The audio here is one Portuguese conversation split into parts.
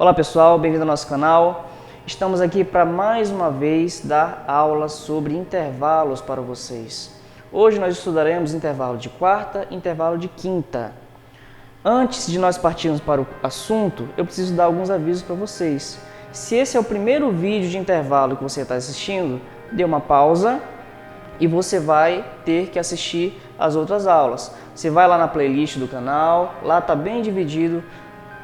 Olá pessoal, bem-vindo ao nosso canal. Estamos aqui para mais uma vez dar aulas sobre intervalos para vocês. Hoje nós estudaremos intervalo de quarta e intervalo de quinta. Antes de nós partirmos para o assunto, eu preciso dar alguns avisos para vocês. Se esse é o primeiro vídeo de intervalo que você está assistindo, dê uma pausa e você vai ter que assistir as outras aulas. Você vai lá na playlist do canal, lá está bem dividido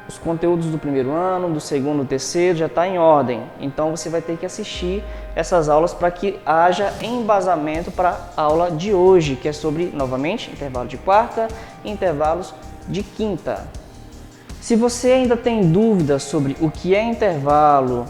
os conteúdos do primeiro ano, do segundo, do terceiro, já está em ordem. Então você vai ter que assistir essas aulas para que haja embasamento para a aula de hoje, que é sobre, novamente, intervalo de quarta e intervalos de quinta. Se você ainda tem dúvidas sobre o que é intervalo,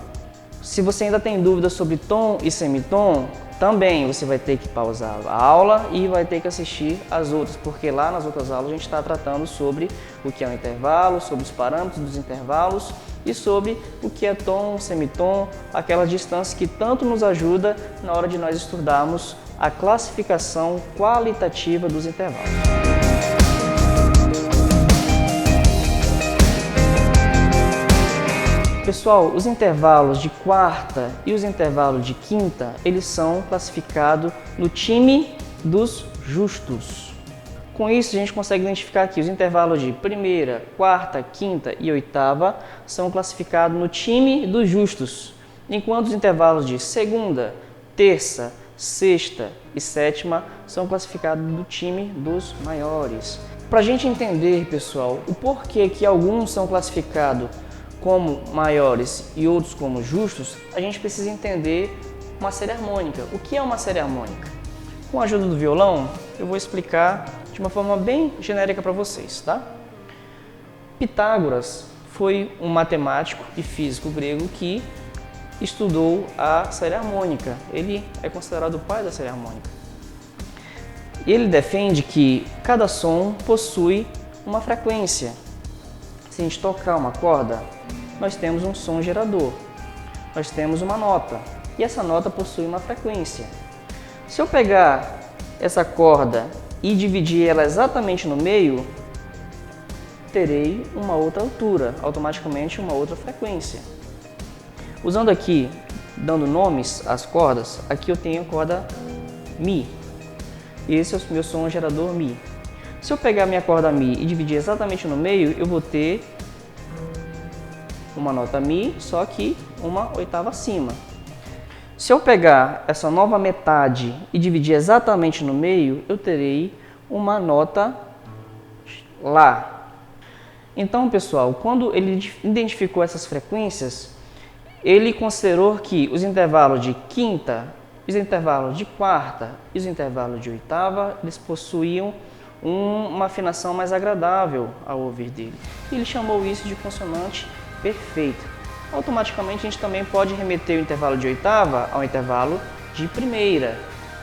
se você ainda tem dúvidas sobre tom e semitom, também você vai ter que pausar a aula e vai ter que assistir as outras, porque lá nas outras aulas a gente está tratando sobre o que é um intervalo, sobre os parâmetros dos intervalos e sobre o que é tom, semitom, aquela distância que tanto nos ajuda na hora de nós estudarmos a classificação qualitativa dos intervalos. Pessoal, os intervalos de quarta e os intervalos de quinta, eles são classificados no time dos justos. Com isso, a gente consegue identificar que os intervalos de primeira, quarta, quinta e oitava são classificados no time dos justos, enquanto os intervalos de segunda, terça, sexta e sétima são classificados no time dos maiores. Para a gente entender, pessoal, o porquê que alguns são classificados como maiores e outros como justos, a gente precisa entender uma série harmônica. O que é uma série harmônica? Com a ajuda do violão, eu vou explicar de uma forma bem genérica para vocês, tá? Pitágoras foi um matemático e físico grego que estudou a série harmônica. Ele é considerado o pai da série harmônica. Ele defende que cada som possui uma frequência. Se a gente tocar uma corda, nós temos um som gerador, nós temos uma nota, e essa nota possui uma frequência. Se eu pegar essa corda e dividir ela exatamente no meio, terei uma outra altura, automaticamente uma outra frequência. Usando aqui, dando nomes às cordas, aqui eu tenho a corda Mi, e esse é o meu som gerador Mi. Se eu pegar minha corda Mi e dividir exatamente no meio, eu vou ter uma nota Mi, só que uma oitava acima. Se eu pegar essa nova metade e dividir exatamente no meio, eu terei uma nota Lá. Então, pessoal, quando ele identificou essas frequências, ele considerou que os intervalos de quinta, os intervalos de quarta e os intervalos de oitava, eles possuíam uma afinação mais agradável ao ouvir dele. Ele chamou isso de consonante perfeita. Automaticamente a gente também pode remeter o intervalo de oitava ao intervalo de primeira,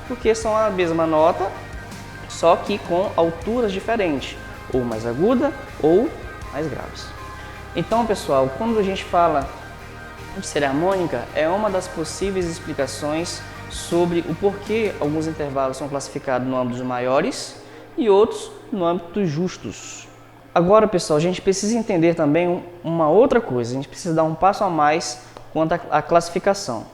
porque são a mesma nota, só que com alturas diferentes, ou mais aguda ou mais graves. Então, pessoal, quando a gente fala de série harmônica, é uma das possíveis explicações sobre o porquê alguns intervalos são classificados no âmbito dos maiores e outros no âmbito dos justos. Agora, pessoal, a gente precisa entender também uma outra coisa, a gente precisa dar um passo a mais quanto à classificação.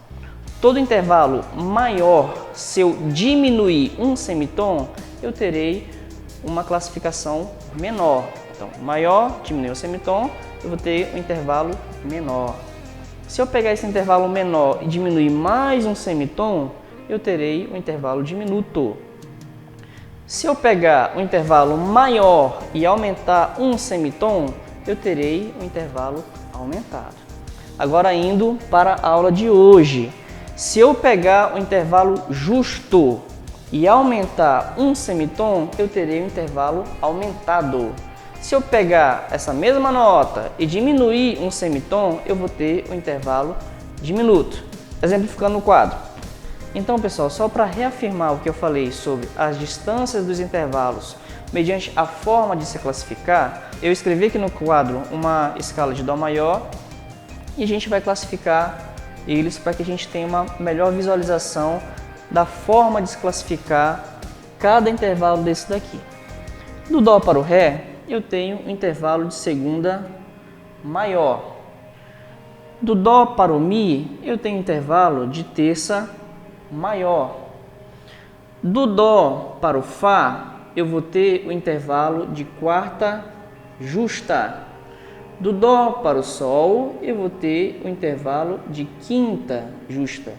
Todo intervalo maior, se eu diminuir um semitom, eu terei uma classificação menor. Então, maior, diminuir um semitom, eu vou ter um intervalo menor. Se eu pegar esse intervalo menor e diminuir mais um semitom, eu terei um intervalo diminuto. Se eu pegar um intervalo maior e aumentar um semitom, eu terei um intervalo aumentado. Agora indo para a aula de hoje. Se eu pegar o intervalo justo e aumentar um semitom, eu terei um intervalo aumentado. Se eu pegar essa mesma nota e diminuir um semitom, eu vou ter um intervalo diminuto. Exemplificando no quadro. Então, pessoal, só para reafirmar o que eu falei sobre as distâncias dos intervalos mediante a forma de se classificar, eu escrevi aqui no quadro uma escala de Dó maior e a gente vai classificar eles para que a gente tenha uma melhor visualização da forma de se classificar cada intervalo desse daqui. Do Dó para o Ré, eu tenho um intervalo de segunda maior. Do Dó para o Mi, eu tenho intervalo de terça maior. Do Dó para o Fá, eu vou ter o intervalo de quarta justa. Do Dó para o Sol, eu vou ter o intervalo de quinta justa.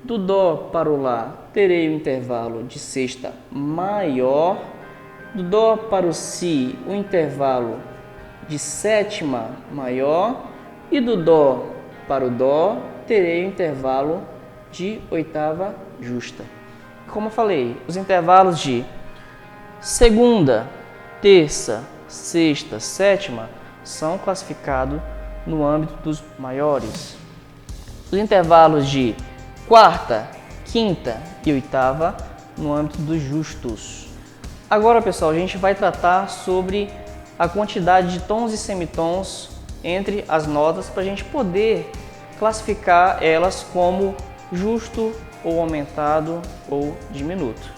Do Dó para o Lá, terei o intervalo de sexta maior. Do Dó para o Si, o intervalo de sétima maior. E do Dó para o Dó, terei o intervalo de oitava justa. Como eu falei, os intervalos de segunda, terça, sexta, sétima são classificados no âmbito dos maiores. Os intervalos de quarta, quinta e oitava no âmbito dos justos. Agora, pessoal, a gente vai tratar sobre a quantidade de tons e semitons entre as notas para a gente poder classificar elas como justo ou aumentado ou diminuto.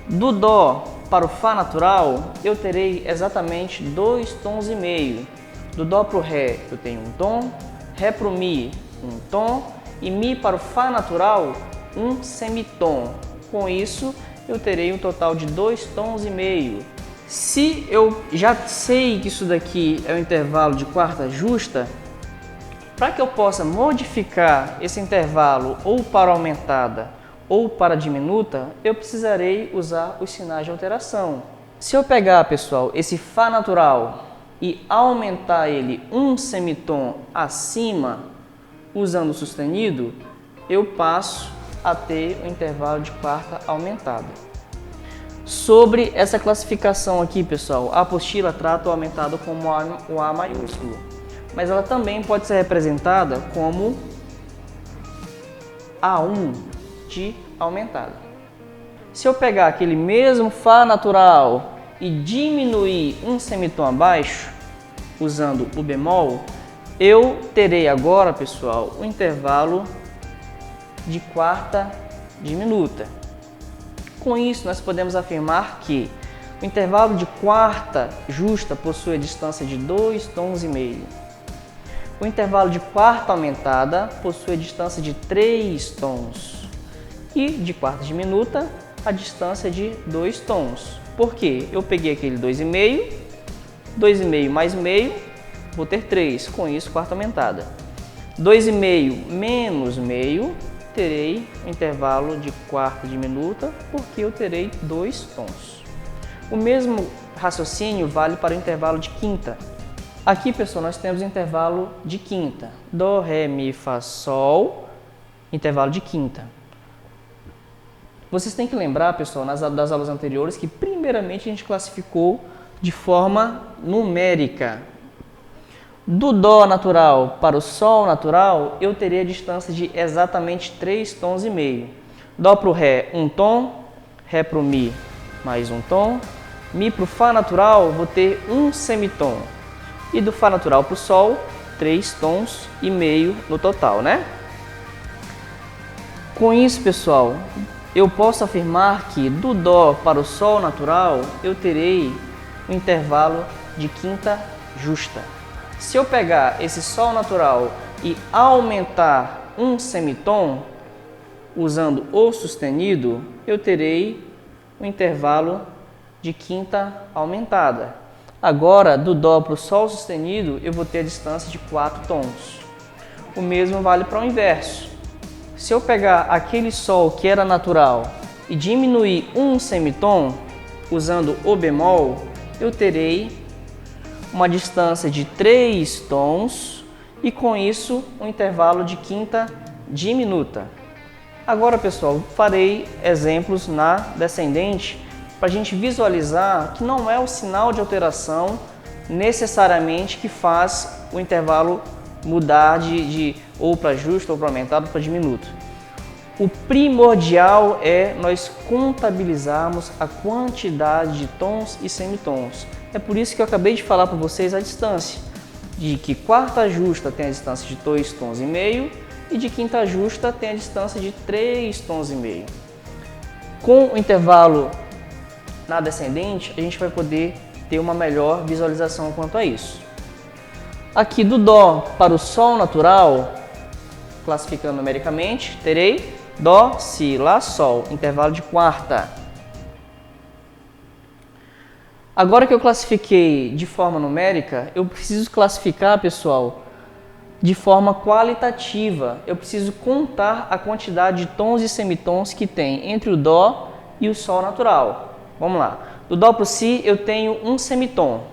Do Dó para o Fá natural, eu terei exatamente 2 tons e meio. Do Dó para o Ré, eu tenho um tom, Ré para o Mi, um tom, e Mi para o Fá natural, um semitom. Com isso, eu terei um total de 2 tons e meio. Se eu já sei que isso daqui é o intervalo de quarta justa, para que eu possa modificar esse intervalo ou para aumentada ou para diminuta, eu precisarei usar os sinais de alteração. Se eu pegar, pessoal, esse Fá natural e aumentar ele um semitom acima, usando o sustenido, eu passo a ter o intervalo de quarta aumentada. Sobre essa classificação aqui, pessoal, a apostila trata o aumentado como o A maiúsculo, mas ela também pode ser representada como A1 de aumentada. Se eu pegar aquele mesmo Fá natural e diminuir um semitom abaixo, usando o bemol, eu terei agora, pessoal, o intervalo de quarta diminuta. Com isso, nós podemos afirmar que o intervalo de quarta justa possui a distância de 2 tons e meio. O intervalo de quarta aumentada possui a distância de 3 tons. E de quarta diminuta, a distância de 2 tons. Por quê? Eu peguei aquele 2,5, 2,5 mais meio, vou ter 3. Com isso, quarta aumentada. 2,5 menos meio, terei o intervalo de quarta diminuta, porque eu terei 2 tons. O mesmo raciocínio vale para o intervalo de quinta. Aqui, pessoal, nós temos o intervalo de quinta. Dó, Ré, Mi, Fá, Sol, intervalo de quinta. Vocês têm que lembrar, pessoal, das aulas anteriores, que primeiramente a gente classificou de forma numérica. Do Dó natural para o Sol natural, eu teria a distância de exatamente 3 tons e meio. Dó para o Ré, um tom, Ré para o Mi, mais um tom, Mi para o Fá natural, vou ter um semitom. E do Fá natural para o Sol, 3 tons e meio no total, né? Com isso, pessoal, eu posso afirmar que do Dó para o Sol natural, eu terei um intervalo de quinta justa. Se eu pegar esse Sol natural e aumentar um semitom, usando o sustenido, eu terei um intervalo de quinta aumentada. Agora, do Dó para o Sol sustenido, eu vou ter a distância de 4 tons. O mesmo vale para o inverso. Se eu pegar aquele Sol que era natural e diminuir um semitom, usando o bemol, eu terei uma distância de 3 tons e com isso um intervalo de quinta diminuta. Agora, pessoal, farei exemplos na descendente para a gente visualizar que não é o sinal de alteração necessariamente que faz o intervalo mudar de ou para justo ou para aumentado ou para diminuto. O primordial é nós contabilizarmos a quantidade de tons e semitons. É por isso que eu acabei de falar para vocês a distância, de que quarta justa tem a distância de 2 tons e meio e de quinta justa tem a distância de 3 tons e meio. Com o intervalo na descendente, a gente vai poder ter uma melhor visualização quanto a isso. Aqui do Dó para o Sol natural, classificando numericamente, terei Dó, Si, Lá, Sol, intervalo de quarta. Agora que eu classifiquei de forma numérica, eu preciso classificar, pessoal, de forma qualitativa. Eu preciso contar a quantidade de tons e semitons que tem entre o Dó e o Sol natural. Vamos lá. Do Dó para o Si eu tenho um semitom.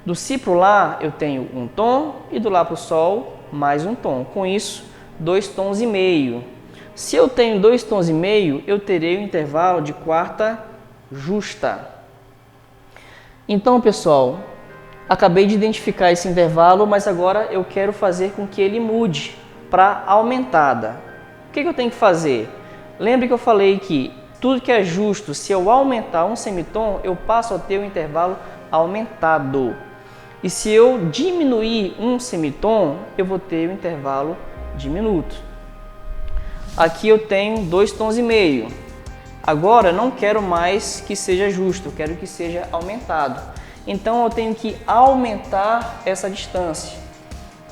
Do Si para o Lá eu tenho um tom e do Lá para o Sol mais um tom. Com isso, 2 tons e meio. Se eu tenho 2 tons e meio, eu terei o intervalo de quarta justa. Então, pessoal, acabei de identificar esse intervalo, mas agora eu quero fazer com que ele mude para aumentada. O que eu tenho que fazer? Lembre que eu falei que tudo que é justo, se eu aumentar um semitom, eu passo a ter o intervalo aumentado. E se eu diminuir um semitom, eu vou ter o intervalo diminuto. Aqui eu tenho 2 tons e meio. Agora não quero mais que seja justo, eu quero que seja aumentado. Então eu tenho que aumentar essa distância.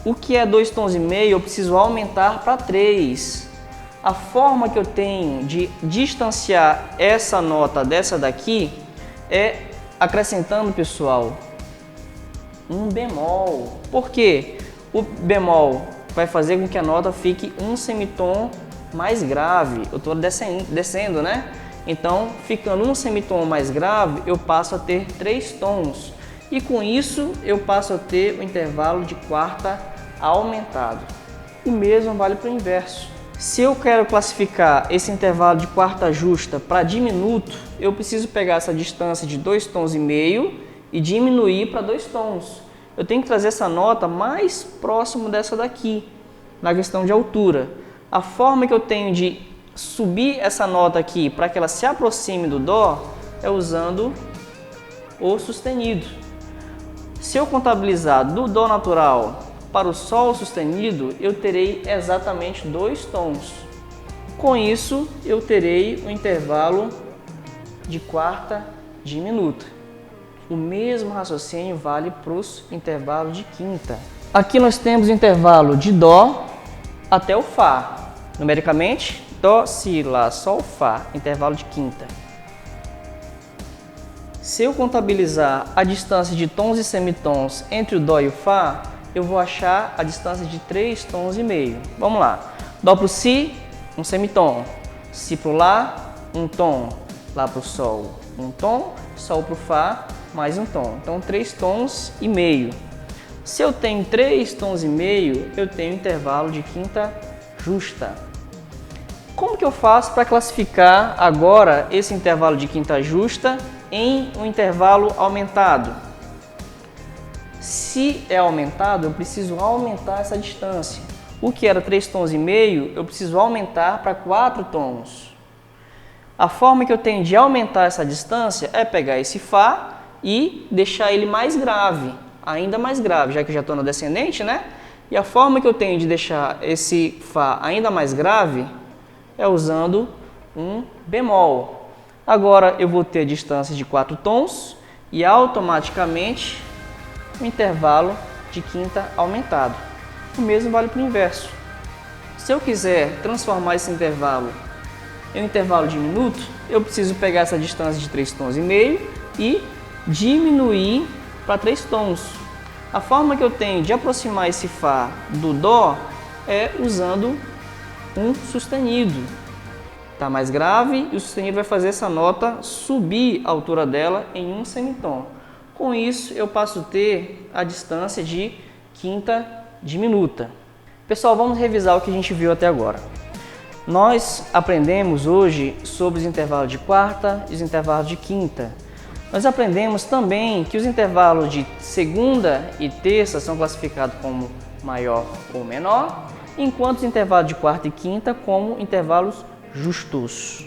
O que é 2 tons e meio, eu preciso aumentar para 3. A forma que eu tenho de distanciar essa nota dessa daqui é acrescentando, pessoal, um bemol. Por quê? O bemol vai fazer com que a nota fique um semitom mais grave. Eu estou descendo, né? Então, ficando um semitom mais grave, eu passo a ter 3 tons. E com isso, eu passo a ter o intervalo de quarta aumentado. O mesmo vale para o inverso. Se eu quero classificar esse intervalo de quarta justa para diminuto, eu preciso pegar essa distância de 2 tons e meio e diminuir para 2 tons. Eu tenho que trazer essa nota mais próximo dessa daqui, na questão de altura. A forma que eu tenho de subir essa nota aqui para que ela se aproxime do Dó é usando o sustenido. Se eu contabilizar do Dó natural para o Sol sustenido, eu terei exatamente 2 tons. Com isso, eu terei o intervalo de quarta diminuta. O mesmo raciocínio vale para os intervalos de quinta. Aqui nós temos o intervalo de Dó até o Fá. Numericamente, Dó, Si, Lá, Sol, Fá, intervalo de quinta. Se eu contabilizar a distância de tons e semitons entre o Dó e o Fá, eu vou achar a distância de 3 tons e meio. Vamos lá. Dó para o Si, um semitom. Si para o Lá, um tom. Lá para o Sol, um tom. Sol para o Fá, mais um tom. Então, 3 tons e meio. Se eu tenho 3 tons e meio, eu tenho intervalo de quinta justa. Como que eu faço para classificar agora esse intervalo de quinta justa em um intervalo aumentado? Se é aumentado, eu preciso aumentar essa distância. O que era 3 tons e meio, eu preciso aumentar para 4 tons. A forma que eu tenho de aumentar essa distância é pegar esse Fá e deixar ele mais grave, ainda mais grave, já que eu já estou no descendente, né? E a forma que eu tenho de deixar esse Fá ainda mais grave é usando um bemol. Agora eu vou ter a distância de 4 tons e automaticamente o intervalo de quinta aumentado. O mesmo vale para o inverso. Se eu quiser transformar esse intervalo em um intervalo diminuto, eu preciso pegar essa distância de 3 tons e meio e diminuir para 3 tons. A forma que eu tenho de aproximar esse Fá do Dó é usando um sustenido. Está mais grave e o sustenido vai fazer essa nota subir a altura dela em um semitom. Com isso, eu passo a ter a distância de quinta diminuta. Pessoal, vamos revisar o que a gente viu até agora. Nós aprendemos hoje sobre os intervalos de quarta e os intervalos de quinta. Nós aprendemos também que os intervalos de segunda e terça são classificados como maior ou menor, enquanto os intervalos de quarta e quinta como intervalos justos.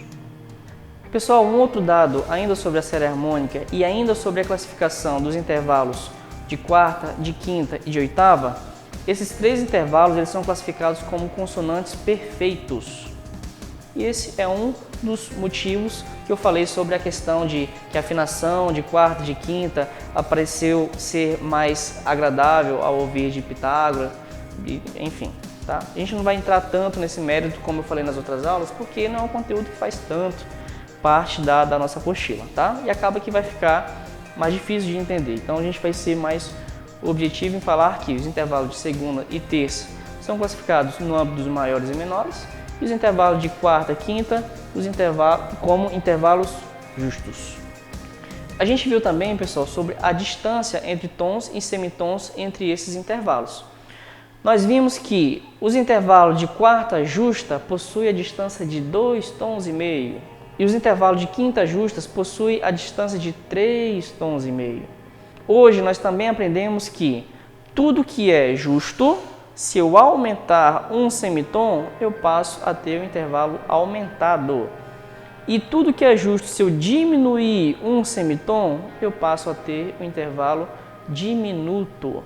Pessoal, um outro dado ainda sobre a série harmônica e ainda sobre a classificação dos intervalos de quarta, de quinta e de oitava, esses 3 intervalos eles são classificados como consonantes perfeitos. E esse é um dos motivos que eu falei sobre a questão de que a afinação de quarta e de quinta apareceu ser mais agradável ao ouvir de Pitágoras, enfim. Tá? A gente não vai entrar tanto nesse mérito como eu falei nas outras aulas, porque não é um conteúdo que faz tanto parte da nossa apostila, tá? E acaba que vai ficar mais difícil de entender. Então a gente vai ser mais objetivo em falar que os intervalos de segunda e terça são classificados no âmbito dos maiores e menores, e os intervalos de quarta e quinta como intervalos justos. A gente viu também, pessoal, sobre a distância entre tons e semitons entre esses intervalos. Nós vimos que os intervalos de quarta justa possuem a distância de 2 tons e meio e os intervalos de quinta justas possuem a distância de 3 tons e meio. Hoje nós também aprendemos que tudo que é justo, se eu aumentar um semitom, eu passo a ter o intervalo aumentado. E tudo que é justo, se eu diminuir um semitom, eu passo a ter o intervalo diminuto.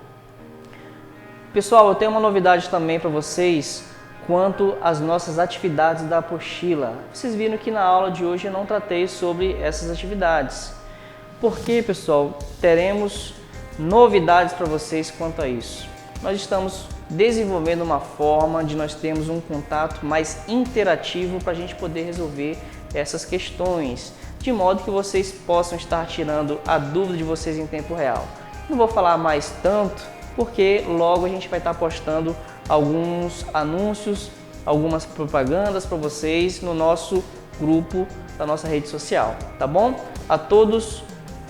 Pessoal, eu tenho uma novidade também para vocês quanto às nossas atividades da apostila. Vocês viram que na aula de hoje eu não tratei sobre essas atividades. Porque, pessoal, teremos novidades para vocês quanto a isso. Nós estamos desenvolvendo uma forma de nós termos um contato mais interativo para a gente poder resolver essas questões, de modo que vocês possam estar tirando a dúvida de vocês em tempo real. Não vou falar mais tanto, porque logo a gente vai estar postando alguns anúncios, algumas propagandas para vocês no nosso grupo da nossa rede social, tá bom? A todos,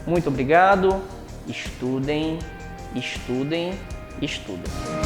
muito obrigado. Estudem, estudem, estudem.